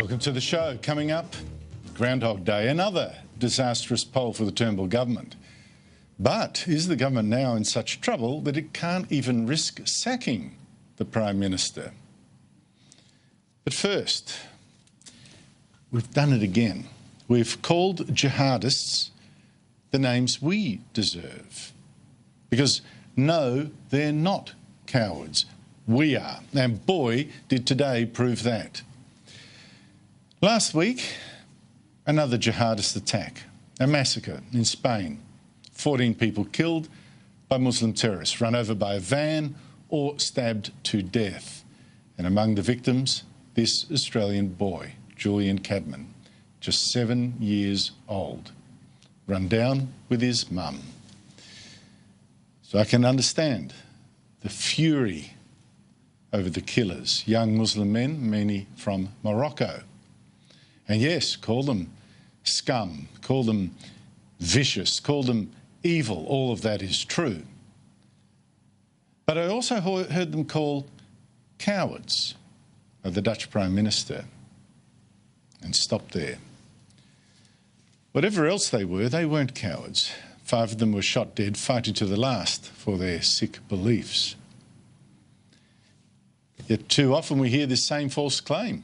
Welcome to the show. Coming up, Groundhog Day, another disastrous poll for the Turnbull government. But is the government now in such trouble that it can't even risk sacking the Prime Minister? But first, we've done it again. We've called jihadists the names we deserve. Because no, they're not cowards. We are. And boy, did today prove that. Last week, another jihadist attack, a massacre in Spain. 14 people killed by Muslim terrorists, run over by a van or stabbed to death. And among the victims, this Australian boy, Julian Cadman, just 7 years old, run down with his mum. So I can understand the fury over the killers, young Muslim men, many from Morocco. And yes, call them scum, call them vicious, call them evil, all of that is true. But I also heard them called cowards of the Dutch Prime Minister, and stopped there. Whatever else they weren't cowards. 5 of them were shot dead fighting to the last for their sick beliefs. Yet too often we hear this same false claim.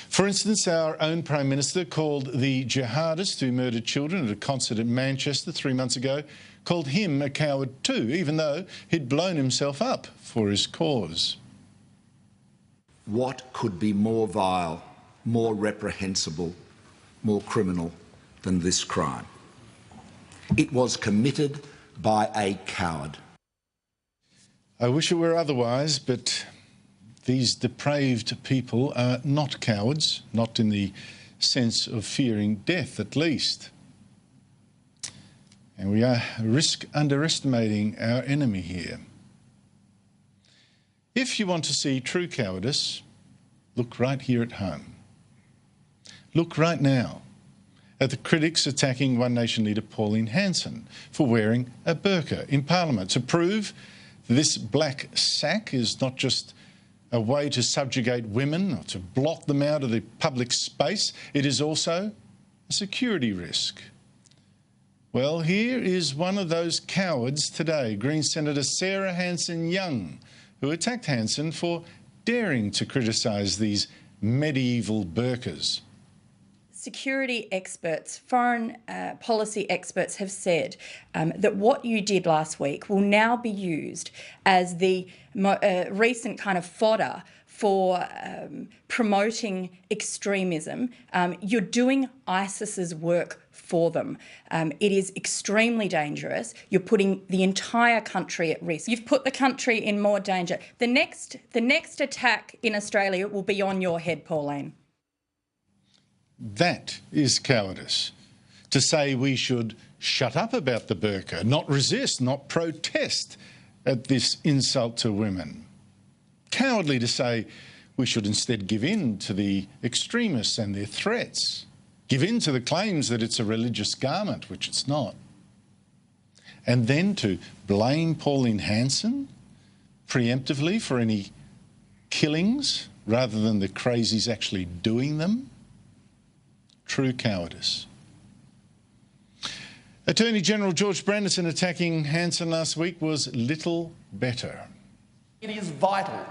For instance, our own Prime Minister called the jihadist who murdered children at a concert in Manchester 3 months ago, called him a coward too, even though he'd blown himself up for his cause. What could be more vile, more reprehensible, more criminal than this crime? It was committed by a coward. I wish it were otherwise, but these depraved people are not cowards, not in the sense of fearing death, at least. And we risk underestimating our enemy here. If you want to see true cowardice, look right here at home. Look right now at the critics attacking One Nation leader Pauline Hanson for wearing a burqa in Parliament to prove this black sack is not just a way to subjugate women or to block them out of the public space, it is also a security risk. Well, here is one of those cowards today, Green Senator Sarah Hanson-Young, who attacked Hanson for daring to criticise these medieval burqas. Security experts, foreign policy experts have said that what you did last week will now be used as the recent kind of fodder for promoting extremism. You're doing ISIS's work for them. It is extremely dangerous. You're putting the entire country at risk. You've put the country in more danger. The next attack in Australia will be on your head, Pauline. That is cowardice. To say we should shut up about the burqa, not resist, not protest at this insult to women. Cowardly to say we should instead give in to the extremists and their threats. Give in to the claims that it's a religious garment, which it's not. And then to blame Pauline Hanson preemptively for any killings rather than the crazies actually doing them. True cowardice. Attorney General George Brandison attacking Hanson last week was little better. It is vital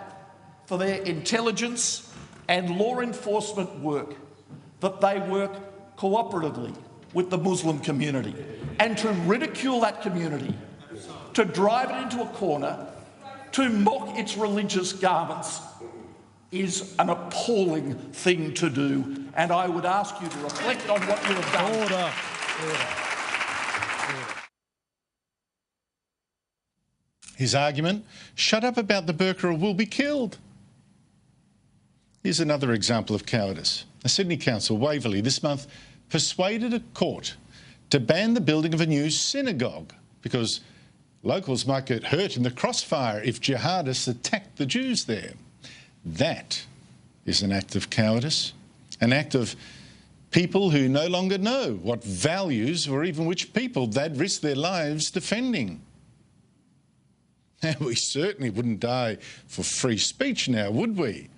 for their intelligence and law enforcement work that they work cooperatively with the Muslim community, and to ridicule that community, to drive it into a corner, to mock its religious garments is an appalling thing to do, and I would ask you to reflect on what you have done. Order. His argument, shut up about the burqa or we'll be killed. Here's another example of cowardice. A Sydney council, Waverley, this month persuaded a court to ban the building of a new synagogue because locals might get hurt in the crossfire if jihadists attacked the Jews there. That is an act of cowardice, an act of people who no longer know what values or even which people they'd risk their lives defending. And we certainly wouldn't die for free speech now, would we?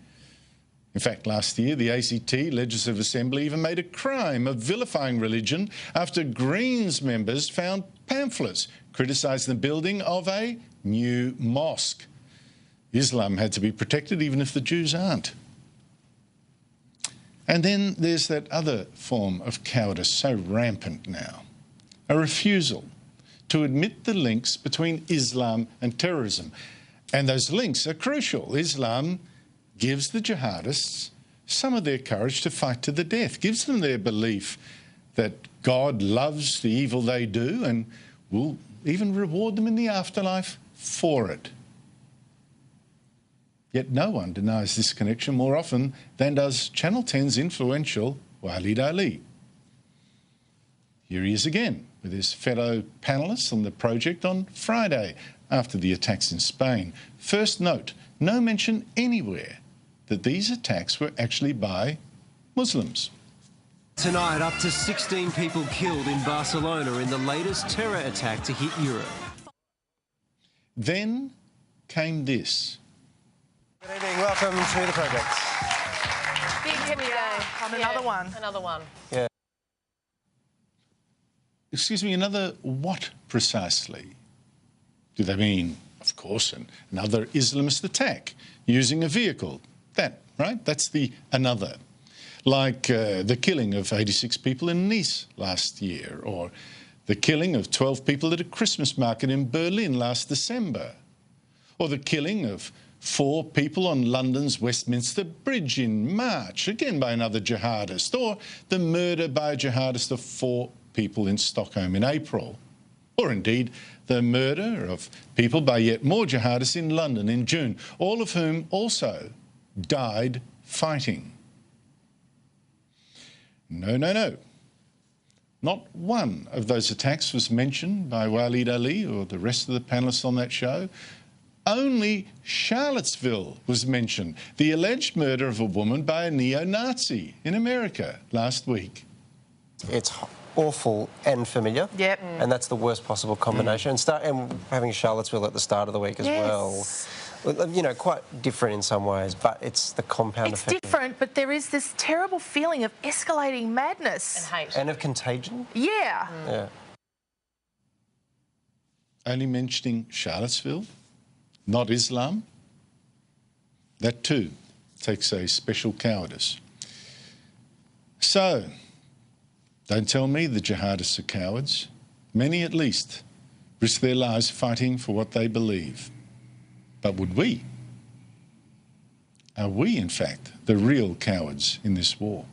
In fact, last year, the ACT Legislative Assembly even made a crime of vilifying religion after Greens members found pamphlets criticising the building of a new mosque. Islam had to be protected even if the Jews aren't. And then there's that other form of cowardice so rampant now, a refusal to admit the links between Islam and terrorism. And those links are crucial. Islam gives the jihadists some of their courage to fight to the death, gives them their belief that God loves the evil they do and will even reward them in the afterlife for it. Yet no one denies this connection more often than does Channel 10's influential Walid Ali. Here he is again with his fellow panellists on the project on Friday after the attacks in Spain. First note, no mention anywhere that these attacks were actually by Muslims. Tonight, up to 16 people killed in Barcelona in the latest terror attack to hit Europe. Then came this. Good evening, welcome to the project. Here we go. On another one. Another one. Yeah. Excuse me, another what precisely? Do they mean, of course, another Islamist attack using a vehicle? That, right? That's the another. Like the killing of 86 people in Nice last year, or the killing of 12 people at a Christmas market in Berlin last December, or the killing of 4 people on London's Westminster Bridge in March, again by another jihadist, or the murder by a jihadist of 4 people in Stockholm in April, or indeed the murder of people by yet more jihadists in London in June, all of whom also died fighting. No, no, no. Not one of those attacks was mentioned by Walid Ali or the rest of the panellists on that show. Only Charlottesville was mentioned, the alleged murder of a woman by a neo-Nazi in America last week. It's awful and familiar. Yep. And that's the worst possible combination. And having Charlottesville at the start of the week as well. You know, quite different in some ways, but it's the compound effect. It's different, but there is this terrible feeling of escalating madness. And hate. And of contagion. Yeah. Yeah. Only mentioning Charlottesville, not Islam. That too takes a special cowardice. So, don't tell me the jihadists are cowards. Many at least risk their lives fighting for what they believe. But would we? Are we, in fact, the real cowards in this war?